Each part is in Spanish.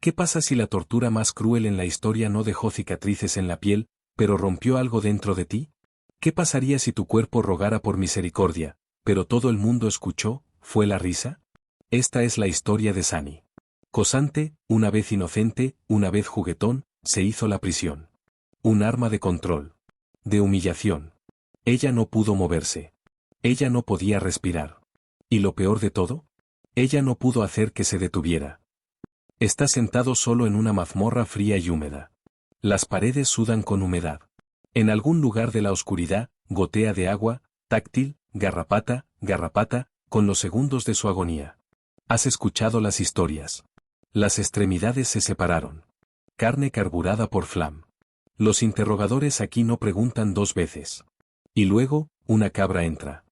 ¿Qué pasa si la tortura más cruel en la historia no dejó cicatrices en la piel, pero rompió algo dentro de ti? ¿Qué pasaría si tu cuerpo rogara por misericordia, pero todo el mundo escuchó? ¿Fue la risa? Esta es la historia de Sani. Cosante, una vez inocente, una vez juguetón, se hizo la prisión. Un arma de control. De humillación. Ella no pudo moverse. Ella no podía respirar. ¿Y lo peor de todo? Ella no pudo hacer que se detuviera. Está sentado solo en una mazmorra fría y húmeda. Las paredes sudan con humedad. En algún lugar de la oscuridad, gotea de agua, táctil, garrapata, garrapata, con los segundos de su agonía. Has escuchado las historias. Las extremidades se separaron. Carne carburada por Flam. Los interrogadores aquí no preguntan dos veces. Y luego, una cabra entra.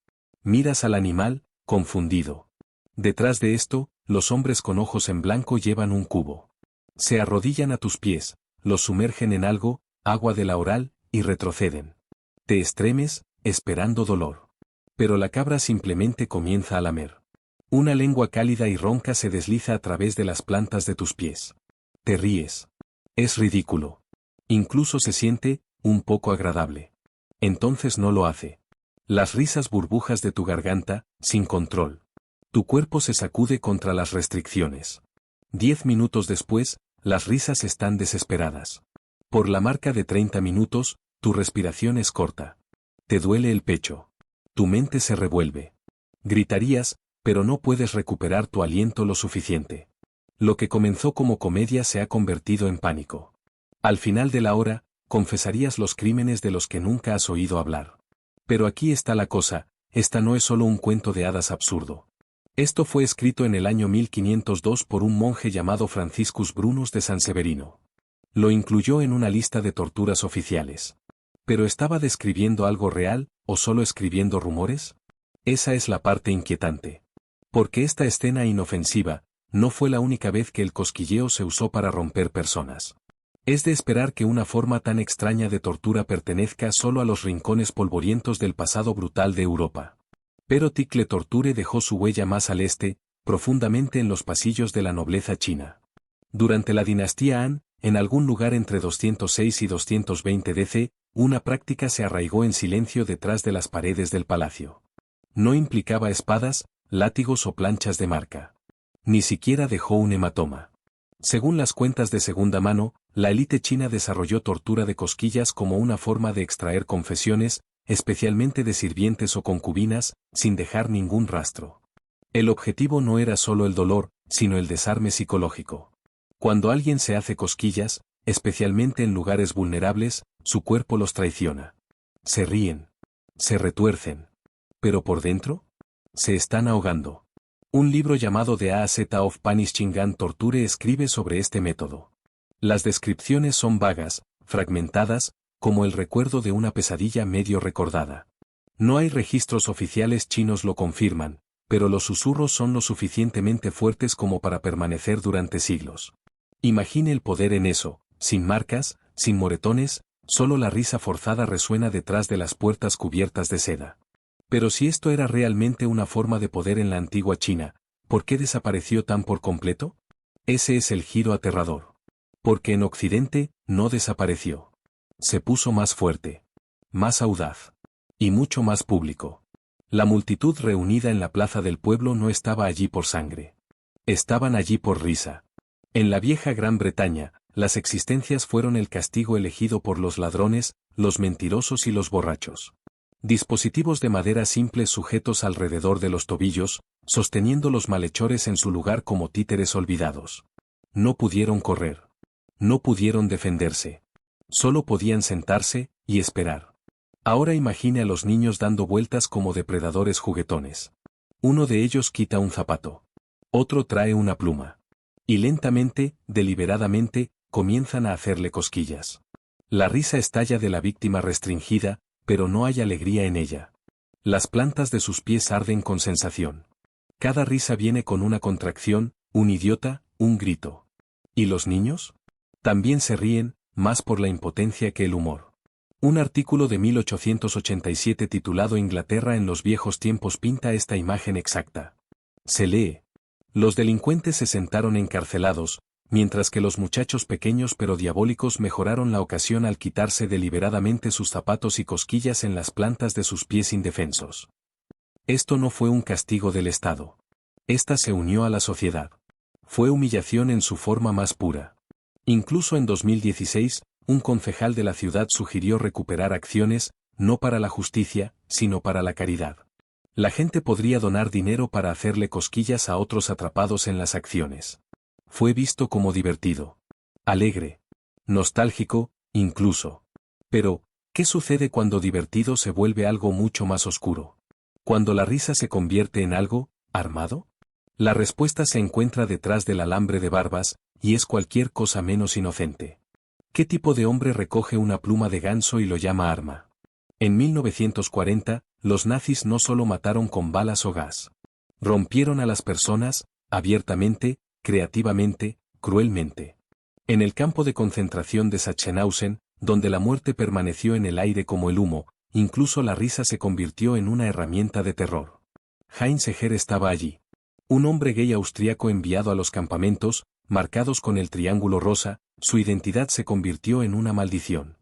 Miras al animal, confundido. Detrás de esto, los hombres con ojos en blanco llevan un cubo. Se arrodillan a tus pies, los sumergen en algo, agua de la oral, y retroceden. Te estremes, esperando dolor. Pero la cabra simplemente comienza a lamer. Una lengua cálida y ronca se desliza a través de las plantas de tus pies. Te ríes. Es ridículo. Incluso se siente, un poco agradable. Entonces no lo hace. Las risas burbujas de tu garganta, sin control. Tu cuerpo se sacude contra las restricciones. 10 minutos después, las risas están desesperadas. Por la marca de 30 minutos, tu respiración es corta. Te duele el pecho. Tu mente se revuelve. Gritarías, pero no puedes recuperar tu aliento lo suficiente. Lo que comenzó como comedia se ha convertido en pánico. Al final de la hora, confesarías los crímenes de los que nunca has oído hablar. Pero aquí está la cosa, esta no es solo un cuento de hadas absurdo. Esto fue escrito en el año 1502 por un monje llamado Franciscus Brunus de San Severino. Lo incluyó en una lista de torturas oficiales. ¿Pero estaba describiendo algo real, o solo escribiendo rumores? Esa es la parte inquietante. Porque esta escena inofensiva, no fue la única vez que el cosquilleo se usó para romper personas. Es de esperar que una forma tan extraña de tortura pertenezca solo a los rincones polvorientos del pasado brutal de Europa. Pero Ticle Torture dejó su huella más al este, profundamente en los pasillos de la nobleza china. Durante la dinastía Han, en algún lugar entre 206 y 220 DC, una práctica se arraigó en silencio detrás de las paredes del palacio. No implicaba espadas, látigos o planchas de marca. Ni siquiera dejó un hematoma. Según las cuentas de segunda mano, la élite china desarrolló tortura de cosquillas como una forma de extraer confesiones, especialmente de sirvientes o concubinas, sin dejar ningún rastro. El objetivo no era solo el dolor, sino el desarme psicológico. Cuando alguien se hace cosquillas, especialmente en lugares vulnerables, su cuerpo los traiciona. Se ríen. Se retuercen. Pero por dentro, se están ahogando. Un libro llamado The A-Z of Punishing and Torture escribe sobre este método. Las descripciones son vagas, fragmentadas, como el recuerdo de una pesadilla medio recordada. No hay registros oficiales chinos lo confirman, pero los susurros son lo suficientemente fuertes como para permanecer durante siglos. Imagine el poder en eso, sin marcas, sin moretones, solo la risa forzada resuena detrás de las puertas cubiertas de seda. Pero si esto era realmente una forma de poder en la antigua China, ¿por qué desapareció tan por completo? Ese es el giro aterrador. Porque en Occidente, no desapareció. Se puso más fuerte, más audaz, y mucho más público. La multitud reunida en la plaza del pueblo no estaba allí por sangre. Estaban allí por risa. En la vieja Gran Bretaña, las existencias fueron el castigo elegido por los ladrones, los mentirosos y los borrachos. Dispositivos de madera simples sujetos alrededor de los tobillos, sosteniendo los malhechores en su lugar como títeres olvidados. No pudieron correr. No pudieron defenderse. Solo podían sentarse y esperar. Ahora imagine a los niños dando vueltas como depredadores juguetones. Uno de ellos quita un zapato. Otro trae una pluma. Y lentamente, deliberadamente, comienzan a hacerle cosquillas. La risa estalla de la víctima restringida, pero no hay alegría en ella. Las plantas de sus pies arden con sensación. Cada risa viene con una contracción, un idiota, un grito. ¿Y los niños? También se ríen, más por la impotencia que el humor. Un artículo de 1887 titulado Inglaterra en los viejos tiempos pinta esta imagen exacta. Se lee. Los delincuentes se sentaron encarcelados, mientras que los muchachos pequeños pero diabólicos mejoraron la ocasión al quitarse deliberadamente sus zapatos y cosquillas en las plantas de sus pies indefensos. Esto no fue un castigo del Estado. Esta se unió a la sociedad. Fue humillación en su forma más pura. Incluso en 2016, un concejal de la ciudad sugirió recuperar acciones, no para la justicia, sino para la caridad. La gente podría donar dinero para hacerle cosquillas a otros atrapados en las acciones. Fue visto como divertido, alegre, nostálgico, incluso. Pero, ¿qué sucede cuando divertido se vuelve algo mucho más oscuro? ¿Cuando la risa se convierte en algo armado? La respuesta se encuentra detrás del alambre de barbas, y es cualquier cosa menos inocente. ¿Qué tipo de hombre recoge una pluma de ganso y lo llama arma? En 1940, los nazis no solo mataron con balas o gas. Rompieron a las personas, abiertamente, creativamente, cruelmente. En el campo de concentración de Sachsenhausen, donde la muerte permaneció en el aire como el humo, incluso la risa se convirtió en una herramienta de terror. Heinz Eger estaba allí. Un hombre gay austriaco enviado a los campamentos, marcados con el triángulo rosa, su identidad se convirtió en una maldición.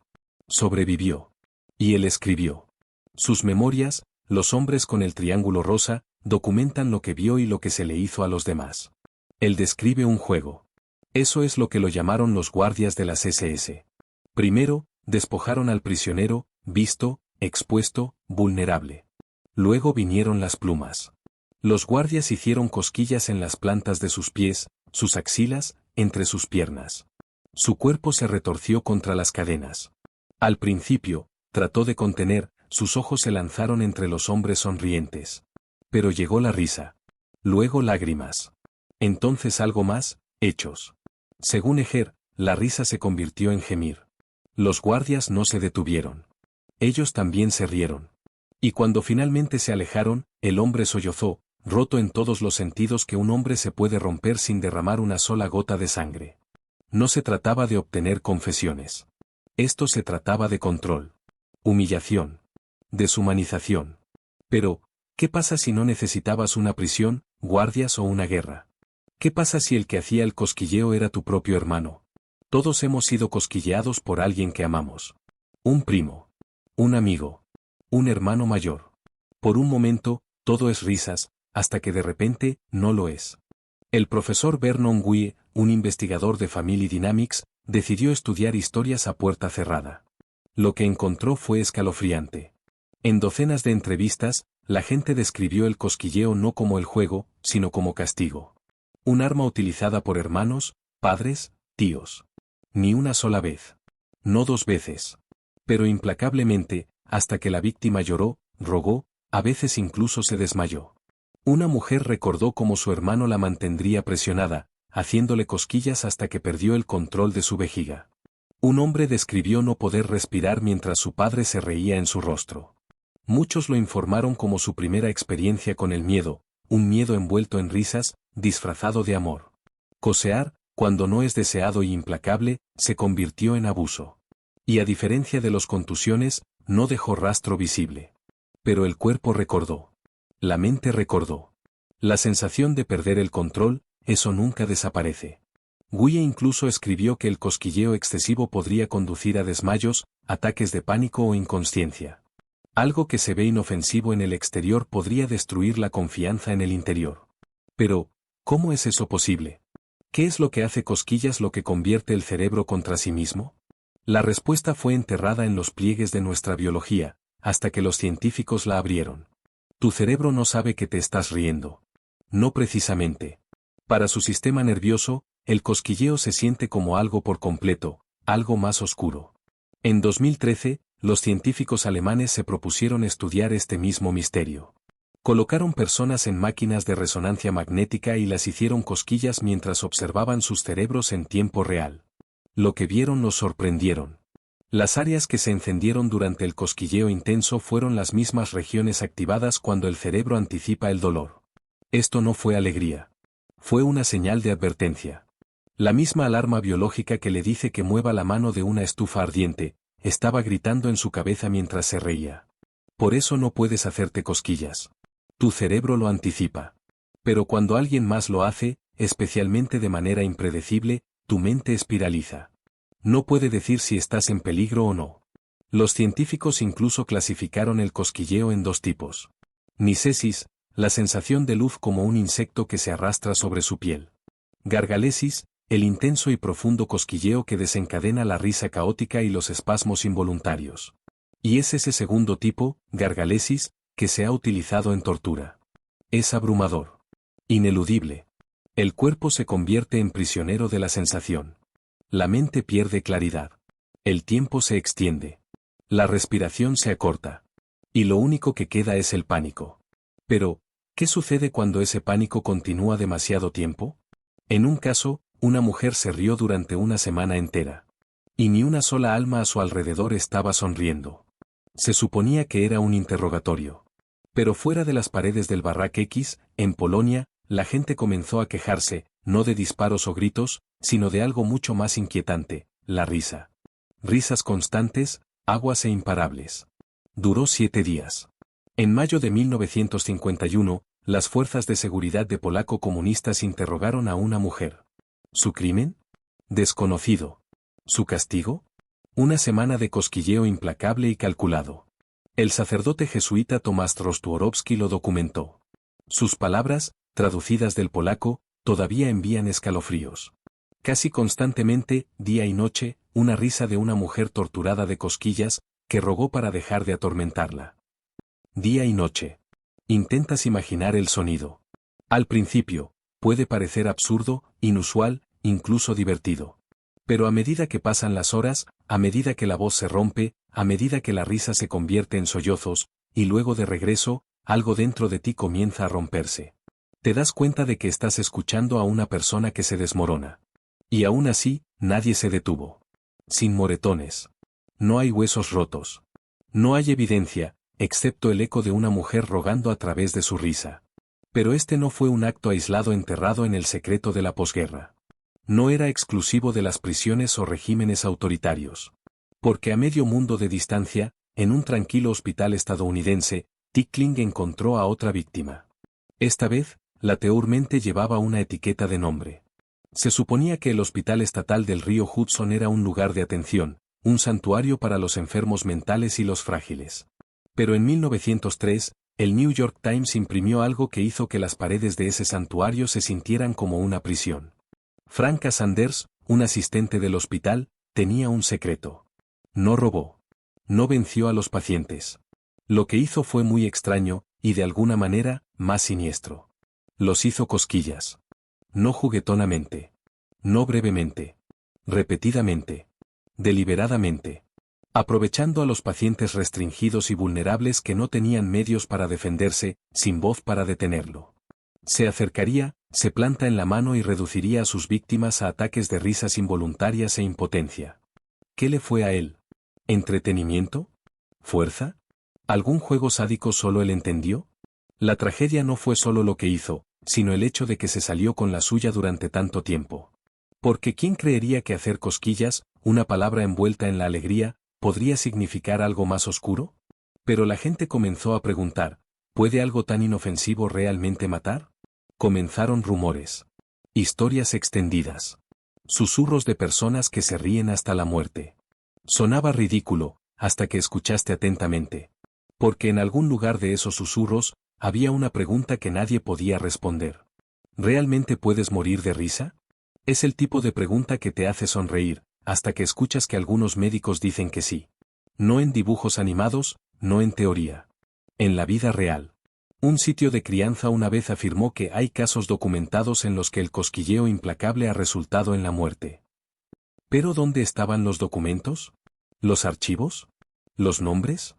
Sobrevivió. Y él escribió. Sus memorias, Los hombres con el triángulo rosa, documentan lo que vio y lo que se le hizo a los demás. Él describe un juego. Eso es lo que lo llamaron los guardias de las SS. Primero, despojaron al prisionero, visto, expuesto, vulnerable. Luego vinieron las plumas. Los guardias hicieron cosquillas en las plantas de sus pies, sus axilas, entre sus piernas. Su cuerpo se retorció contra las cadenas. Al principio, trató de contener, sus ojos se lanzaron entre los hombres sonrientes. Pero llegó la risa. Luego lágrimas. Entonces algo más, hechos. Según Eger, la risa se convirtió en gemir. Los guardias no se detuvieron. Ellos también se rieron. Y cuando finalmente se alejaron, el hombre sollozó, roto en todos los sentidos que un hombre se puede romper sin derramar una sola gota de sangre. No se trataba de obtener confesiones. Esto se trataba de control. Humillación. Deshumanización. Pero, ¿qué pasa si no necesitabas una prisión, guardias o una guerra? ¿Qué pasa si el que hacía el cosquilleo era tu propio hermano? Todos hemos sido cosquilleados por alguien que amamos. Un primo. Un amigo. Un hermano mayor. Por un momento, todo es risas, hasta que de repente, no lo es. El profesor Vernon Wie, un investigador de Family Dynamics, decidió estudiar historias a puerta cerrada. Lo que encontró fue escalofriante. En docenas de entrevistas, la gente describió el cosquilleo no como el juego, sino como castigo. Un arma utilizada por hermanos, padres, tíos. Ni una sola vez. No dos veces. Pero implacablemente, hasta que la víctima lloró, rogó, a veces incluso se desmayó. Una mujer recordó cómo su hermano la mantendría presionada, haciéndole cosquillas hasta que perdió el control de su vejiga. Un hombre describió no poder respirar mientras su padre se reía en su rostro. Muchos lo informaron como su primera experiencia con el miedo, un miedo envuelto en risas, disfrazado de amor. Cosear, cuando no es deseado y implacable, se convirtió en abuso. Y a diferencia de los contusiones, no dejó rastro visible. Pero el cuerpo recordó. La mente recordó. La sensación de perder el control, eso nunca desaparece. Wie incluso escribió que el cosquilleo excesivo podría conducir a desmayos, ataques de pánico o inconsciencia. Algo que se ve inofensivo en el exterior podría destruir la confianza en el interior. Pero, ¿cómo es eso posible? ¿Qué es lo que hace cosquillas lo que convierte el cerebro contra sí mismo? La respuesta fue enterrada en los pliegues de nuestra biología, hasta que los científicos la abrieron. Tu cerebro no sabe que te estás riendo. No precisamente. Para su sistema nervioso, el cosquilleo se siente como algo por completo, algo más oscuro. En 2013, los científicos alemanes se propusieron estudiar este mismo misterio. Colocaron personas en máquinas de resonancia magnética y las hicieron cosquillas mientras observaban sus cerebros en tiempo real. Lo que vieron los sorprendieron. Las áreas que se encendieron durante el cosquilleo intenso fueron las mismas regiones activadas cuando el cerebro anticipa el dolor. Esto no fue alegría. Fue una señal de advertencia. La misma alarma biológica que le dice que mueva la mano de una estufa ardiente, estaba gritando en su cabeza mientras se reía. Por eso no puedes hacerte cosquillas. Tu cerebro lo anticipa. Pero cuando alguien más lo hace, especialmente de manera impredecible, tu mente espiraliza. No puede decir si estás en peligro o no. Los científicos incluso clasificaron el cosquilleo en 2 tipos. Nisesis, la sensación de luz como un insecto que se arrastra sobre su piel. Gargalesis, el intenso y profundo cosquilleo que desencadena la risa caótica y los espasmos involuntarios. Y es ese segundo tipo, gargalesis, que se ha utilizado en tortura. Es abrumador. Ineludible. El cuerpo se convierte en prisionero de la sensación. La mente pierde claridad. El tiempo se extiende. La respiración se acorta. Y lo único que queda es el pánico. Pero, ¿qué sucede cuando ese pánico continúa demasiado tiempo? En un caso, una mujer se rió durante una semana entera. Y ni una sola alma a su alrededor estaba sonriendo. Se suponía que era un interrogatorio. Pero fuera de las paredes del Barrack X, en Polonia, la gente comenzó a quejarse, no de disparos o gritos, sino de algo mucho más inquietante, la risa. Risas constantes, aguas e imparables. Duró 7 días. En mayo de 1951, las fuerzas de seguridad de polaco comunistas interrogaron a una mujer. ¿Su crimen? Desconocido. ¿Su castigo? Una semana de cosquilleo implacable y calculado. El sacerdote jesuita Tomás Trostuorowski lo documentó. Sus palabras, traducidas del polaco, todavía envían escalofríos. Casi constantemente, día y noche, una risa de una mujer torturada de cosquillas, que rogó para dejar de atormentarla. Día y noche. Intentas imaginar el sonido. Al principio, puede parecer absurdo, inusual, incluso divertido. Pero a medida que pasan las horas, a medida que la voz se rompe, a medida que la risa se convierte en sollozos, y luego de regreso, algo dentro de ti comienza a romperse. Te das cuenta de que estás escuchando a una persona que se desmorona. Y aún así, nadie se detuvo. Sin moretones. No hay huesos rotos. No hay evidencia, excepto el eco de una mujer rogando a través de su risa. Pero este no fue un acto aislado enterrado en el secreto de la posguerra. No era exclusivo de las prisiones o regímenes autoritarios. Porque a medio mundo de distancia, en un tranquilo hospital estadounidense, Tickling encontró a otra víctima. Esta vez, la Teurmente llevaba una etiqueta de nombre. Se suponía que el Hospital Estatal del Río Hudson era un lugar de atención, un santuario para los enfermos mentales y los frágiles. Pero en 1903, el New York Times imprimió algo que hizo que las paredes de ese santuario se sintieran como una prisión. Franca Sanders, un asistente del hospital, tenía un secreto. No robó. No venció a los pacientes. Lo que hizo fue muy extraño, y de alguna manera, más siniestro. Los hizo cosquillas. No juguetonamente. No brevemente. Repetidamente. Deliberadamente. Aprovechando a los pacientes restringidos y vulnerables que no tenían medios para defenderse, sin voz para detenerlo. Se acercaría, se planta en la mano y reduciría a sus víctimas a ataques de risas involuntarias e impotencia. ¿Qué le fue a él? ¿Entretenimiento? ¿Fuerza? ¿Algún juego sádico solo él entendió? La tragedia no fue solo lo que hizo, sino el hecho de que se salió con la suya durante tanto tiempo. Porque ¿quién creería que hacer cosquillas, una palabra envuelta en la alegría, podría significar algo más oscuro? Pero la gente comenzó a preguntar, ¿puede algo tan inofensivo realmente matar? Comenzaron rumores. Historias extendidas. Susurros de personas que se ríen hasta la muerte. Sonaba ridículo, hasta que escuchaste atentamente. Porque en algún lugar de esos susurros, había una pregunta que nadie podía responder. ¿Realmente puedes morir de risa? Es el tipo de pregunta que te hace sonreír, hasta que escuchas que algunos médicos dicen que sí. No en dibujos animados, no en teoría. En la vida real. Un sitio de crianza una vez afirmó que hay casos documentados en los que el cosquilleo implacable ha resultado en la muerte. ¿Pero dónde estaban los documentos? ¿Los archivos? ¿Los nombres?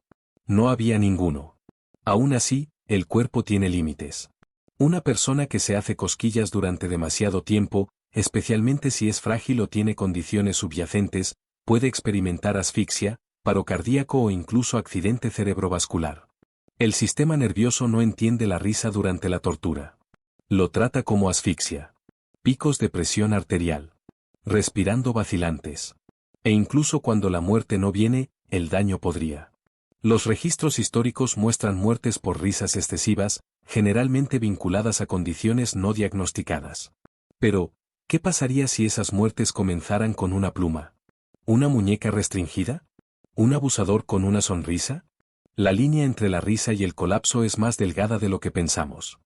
No había ninguno. Aún así, el cuerpo tiene límites. Una persona que se hace cosquillas durante demasiado tiempo, especialmente si es frágil o tiene condiciones subyacentes, puede experimentar asfixia, paro cardíaco o incluso accidente cerebrovascular. El sistema nervioso no entiende la risa durante la tortura. Lo trata como asfixia. Picos de presión arterial. Respirando vacilantes. E incluso cuando la muerte no viene, el daño podría. Los registros históricos muestran muertes por risas excesivas, generalmente vinculadas a condiciones no diagnosticadas. Pero, ¿Qué pasaría si esas muertes comenzaran con una pluma? ¿Una muñeca restringida? ¿Un abusador con una sonrisa? La línea entre la risa y el colapso es más delgada de lo que pensamos.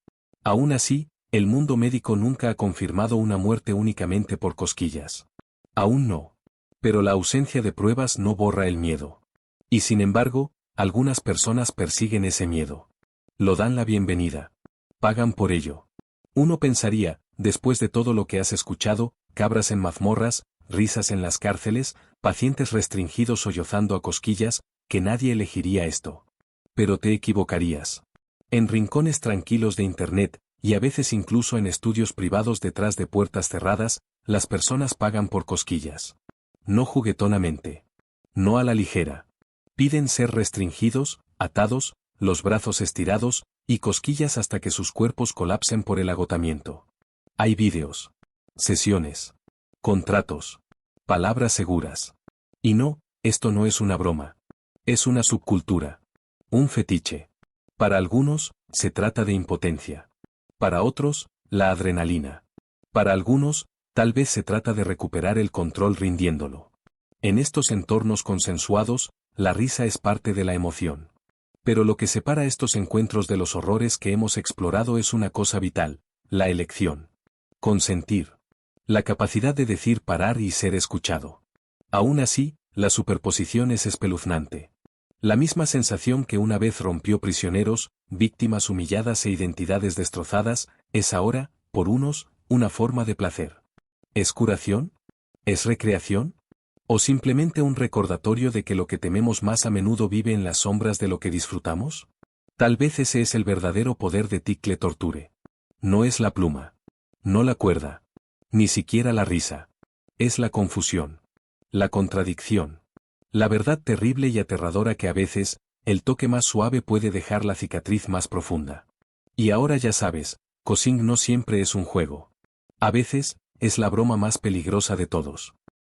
Aún así, el mundo médico nunca ha confirmado una muerte únicamente por cosquillas. Aún no. Pero la ausencia de pruebas no borra el miedo. Y sin embargo, algunas personas persiguen ese miedo. Lo dan la bienvenida. Pagan por ello. Uno pensaría, después de todo lo que has escuchado, cabras en mazmorras, risas en las cárceles, pacientes restringidos sollozando a cosquillas, que nadie elegiría esto. Pero te equivocarías. En rincones tranquilos de Internet, y a veces incluso en estudios privados detrás de puertas cerradas, las personas pagan por cosquillas. No juguetonamente. No a la ligera. Piden ser restringidos, atados, los brazos estirados, y cosquillas hasta que sus cuerpos colapsen por el agotamiento. Hay vídeos. Sesiones. Contratos. Palabras seguras. Y no, esto no es una broma. Es una subcultura. Un fetiche. Para algunos, se trata de impotencia. Para otros, la adrenalina. Para algunos, tal vez se trata de recuperar el control rindiéndolo. En estos entornos consensuados, la risa es parte de la emoción. Pero lo que separa estos encuentros de los horrores que hemos explorado es una cosa vital, la elección. Consentir. La capacidad de decir parar y ser escuchado. Aún así, la superposición es espeluznante. La misma sensación que una vez rompió prisioneros, víctimas humilladas e identidades destrozadas, es ahora, por unos, una forma de placer. ¿Es curación? ¿Es recreación? ¿O simplemente un recordatorio de que lo que tememos más a menudo vive en las sombras de lo que disfrutamos? Tal vez ese es el verdadero poder de Tickle Torture. No es la pluma. No la cuerda. Ni siquiera la risa. Es la confusión. La contradicción. La verdad terrible y aterradora que a veces, el toque más suave puede dejar la cicatriz más profunda. Y ahora ya sabes, Cosing no siempre es un juego. A veces, es la broma más peligrosa de todos.